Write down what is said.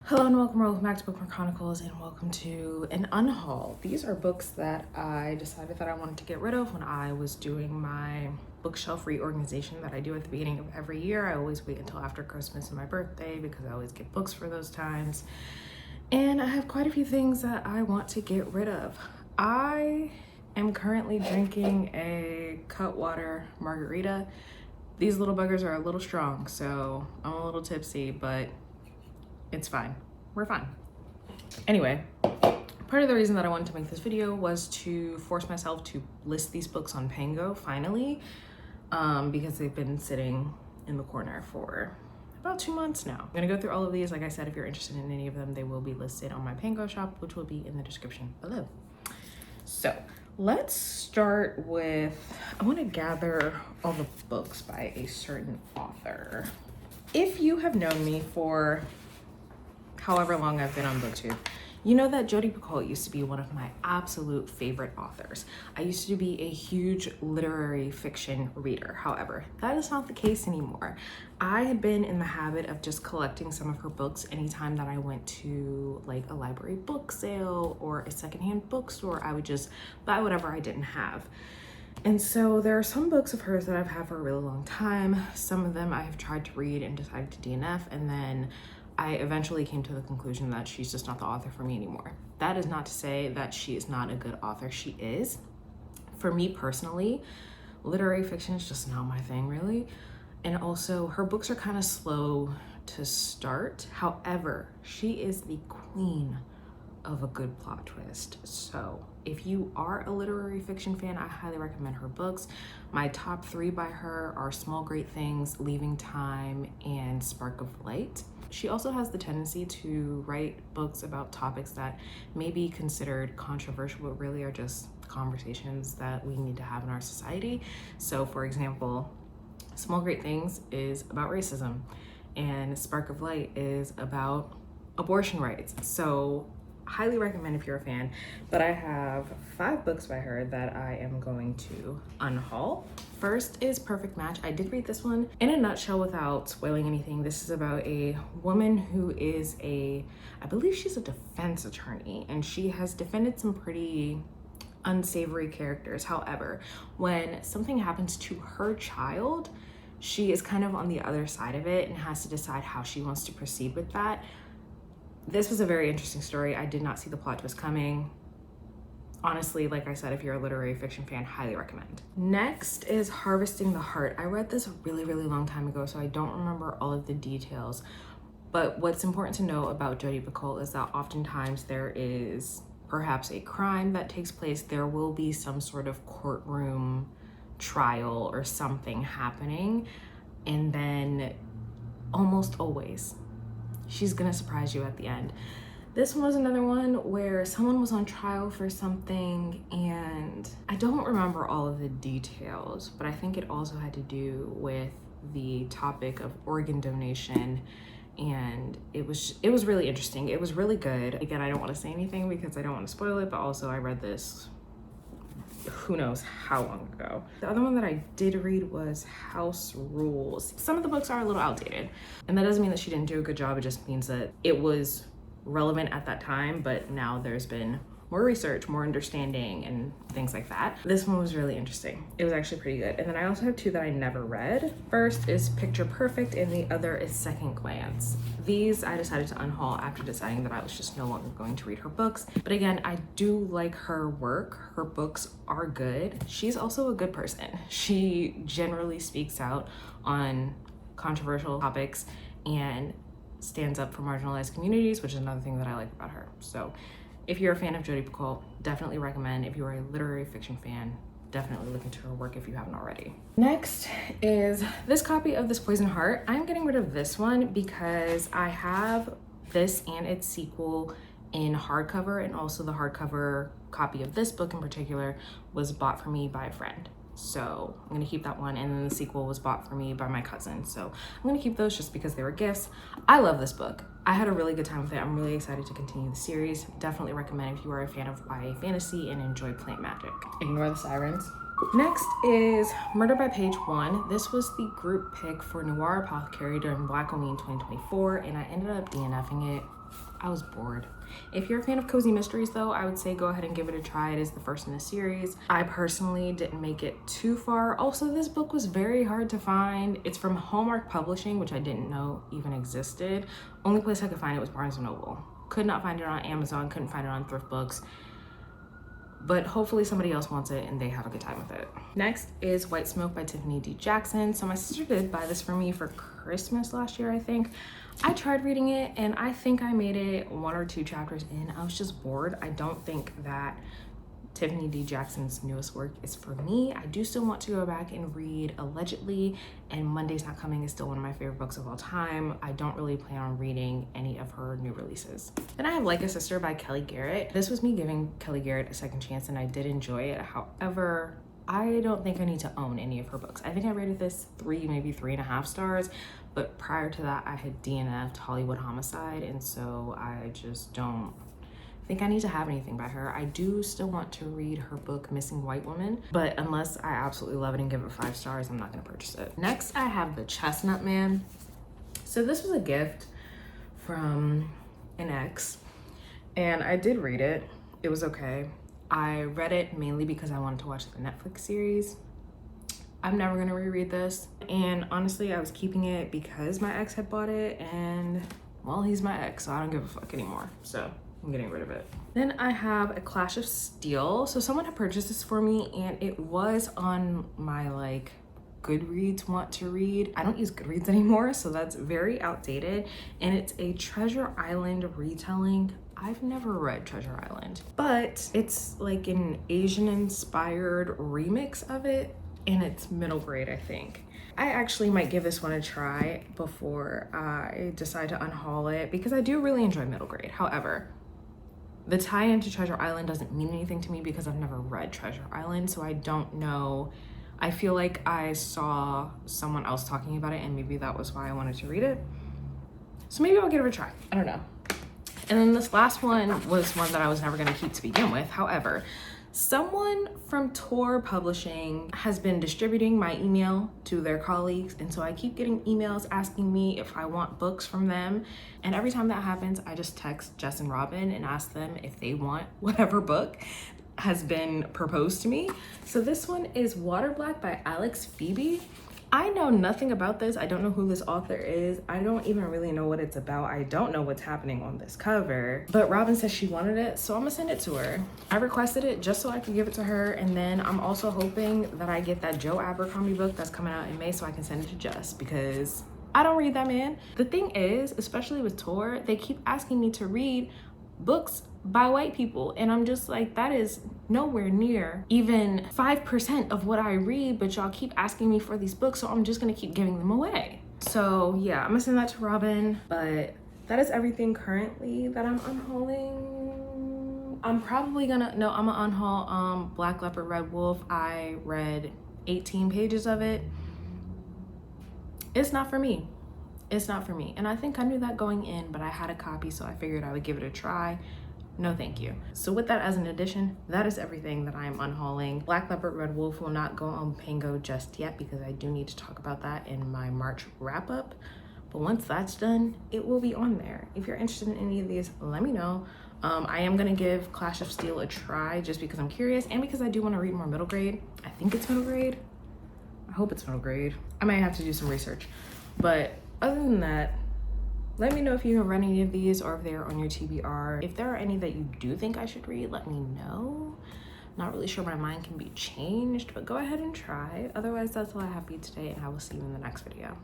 Hello and welcome back to Bookmark Chronicles, and welcome to an unhaul. These are books that I decided that I wanted to get rid of when I was doing my bookshelf reorganization that I do at the beginning of every year. I always wait until after Christmas and my birthday because I always get books for those times. And I have quite a few things that I want to get rid of. I am currently drinking a Cutwater margarita. These little buggers are a little strong, so I'm a little tipsy, but it's fine. We're fine. Anyway, part of the reason that I wanted to make this video was to force myself to list these books on Pango finally, because they've been sitting in the corner for about 2 months now. I'm gonna go through all of these. Like I said, if you're interested in any of them, they will be listed on my Pango shop, which will be in the description below. So let's start with, I want to gather all the books by a certain author. If you have known me for however long I've been on BookTube, you know that Jodi Picoult used to be one of my absolute favorite authors. I used to be a huge literary fiction reader. However, that is not the case anymore. I had been in the habit of just collecting some of her books anytime that I went to like a library book sale or a secondhand bookstore. I would just buy whatever I didn't have. And so there are some books of hers that I've had for a really long time. Some of them I have tried to read and decided to DNF, and then I eventually came to the conclusion that she's just not the author for me anymore. That is not to say that she is not a good author. She is. For me personally, literary fiction is just not my thing, really. And also, her books are kind of slow to start. However, she is the queen of a good plot twist. So if you are a literary fiction fan, I highly recommend her books. My top 3 by her are Small Great Things, Leaving Time, and Spark of Light. She also has the tendency to write books about topics that may be considered controversial, but really are just conversations that we need to have in our society. So for example, Small Great Things is about racism, and Spark of Light is about abortion rights. So highly recommend if you're a fan. But I have 5 books by her that I am going to unhaul. First is Perfect Match. I did read this one. In a nutshell, without spoiling anything, this is about a woman who is I believe she's a defense attorney, and she has defended some pretty unsavory characters. However, when something happens to her child, she is kind of on the other side of it and has to decide how she wants to proceed with that. This was a very interesting story. I did not see the plot twist coming. Honestly, like I said, if you're a literary fiction fan, highly recommend. Next is Harvesting the Heart. I read this a really long time ago, so I don't remember all of the details. But what's important to know about Jodi Picoult is that oftentimes there is perhaps a crime that takes place. There will be some sort of courtroom trial or something happening. And then almost always, she's gonna surprise you at the end. This one was another one where someone was on trial for something, and I don't remember all of the details, but I think it also had to do with the topic of organ donation, and it was really interesting. It was really good. Again, I don't want to say anything because I don't want to spoil it, but also I read this who knows how long ago. The other one that I did read was House Rules. Some of the books are a little outdated, and that doesn't mean that she didn't do a good job. It just means that it was relevant at that time, but now there's been more research, more understanding, and things like that. This one was really interesting. It was actually pretty good. And then I also have 2 that I never read. First is Picture Perfect, and the other is Second Glance. These I decided to unhaul after deciding that I was just no longer going to read her books. But again, I do like her work. Her books are good. She's also a good person. She generally speaks out on controversial topics and stands up for marginalized communities, which is another thing that I like about her. So if you're a fan of Jodi Picoult, definitely recommend. If you're a literary fiction fan, definitely look into her work if you haven't already. Next is this copy of This Poison Heart. I'm getting rid of this one because I have this and its sequel in hardcover, and also the hardcover copy of this book in particular was bought for me by a friend. So I'm gonna keep that one, and then the sequel was bought for me by my cousin. So I'm gonna keep those just because they were gifts. I love this book. I had a really good time with it. I'm really excited to continue the series. Definitely recommend if you are a fan of YA fantasy and enjoy plant magic. Ignore the sirens. Next is Murder by Page 1. This was the group pick for Noir Apothecary during Black Halloween 2024, and I ended up DNFing it I was bored. If you're a fan of cozy mysteries though, I would say go ahead and give it a try. It is the first in the series. I personally didn't make it too far. Also, this book was very hard to find. It's from Hallmark Publishing, which I didn't know even existed. Only place I could find it was Barnes & Noble. Could not find it on Amazon, couldn't find it on Thrift Books. But hopefully somebody else wants it and they have a good time with it. Next is White Smoke by Tiffany D. Jackson. So my sister did buy this for me for Christmas last year, I think. I tried reading it and I think I made it 1 or 2 chapters in. I was just bored. I don't think that Tiffany D. Jackson's newest work is for me. I do still want to go back and read Allegedly, and Monday's Not Coming is still one of my favorite books of all time. I don't really plan on reading any of her new releases. Then I have Like a Sister by Kelly Garrett. This was me giving Kelly Garrett a second chance and I did enjoy it. However, I don't think I need to own any of her books. I think I rated this 3, maybe 3.5 stars, but prior to that I had DNF'd Hollywood Homicide, and so I just don't think I need to have anything by her. I do still want to read her book Missing White Woman, but unless I absolutely love it and give it 5 stars, I'm not gonna purchase it. Next, I have The Chestnut Man. So this was a gift from an ex, and I did read it. It was okay. I read it mainly because I wanted to watch the Netflix series. I'm never gonna reread this, and honestly, I was keeping it because my ex had bought it, and well, he's my ex, so I don't give a fuck anymore. So I'm getting rid of it. Then I have A Clash of Steel. So someone had purchased this for me and it was on my like Goodreads want to read. I don't use Goodreads anymore, so that's very outdated. And it's a Treasure Island retelling. I've never read Treasure Island, but it's like an Asian inspired remix of it, and it's middle grade, I think. I actually might give this one a try before I decide to unhaul it because I do really enjoy middle grade. However, the tie-in to Treasure Island doesn't mean anything to me because I've never read Treasure Island, so I don't know. I feel like I saw someone else talking about it and maybe that was why I wanted to read it. So maybe I'll give it a try, I don't know. And then this last one was one that I was never gonna keep to begin with. However, someone from Tor Publishing has been distributing my email to their colleagues, and so I keep getting emails asking me if I want books from them. And every time that happens, I just text Jess and Robin and ask them if they want whatever book has been proposed to me. So this one is Water Black by Alex Phoebe. I know nothing about this. I don't know who this author is. I don't even really know what it's about. I don't know what's happening on this cover, but Robin says she wanted it, so I'm gonna send it to her. I requested it just so I could give it to her, and then I'm also hoping that I get that Joe Abercrombie book that's coming out in May so I can send it to Jess because I don't read that man. The thing is, especially with Tor, they keep asking me to read books by white people, and I'm just like, that is nowhere near even 5% of what I read, but y'all keep asking me for these books, so I'm just gonna keep giving them away. So yeah, I'm gonna send that to Robin, but that is everything currently that I'm unhauling. I'm probably gonna, no, I'm gonna unhaul Black Leopard Red Wolf. I read 18 pages of it. It's not for me. It's not for me. And I think I knew that going in, but I had a copy, so I figured I would give it a try. No thank you. So with that as an addition, that is everything that I am unhauling. Black Leopard Red Wolf will not go on Pango just yet because I do need to talk about that in my March wrap up. But once that's done, it will be on there. If you're interested in any of these, let me know. I am gonna give Clash of Steel a try just because I'm curious and because I do want to read more middle grade. I think it's middle grade. I hope it's middle grade. I might have to do some research. But other than that, let me know if you have read any of these or if they're on your TBR. If there are any that you do think I should read, let me know. Not really sure my mind can be changed, but go ahead and try. Otherwise, that's all I have for you today, and I will see you in the next video.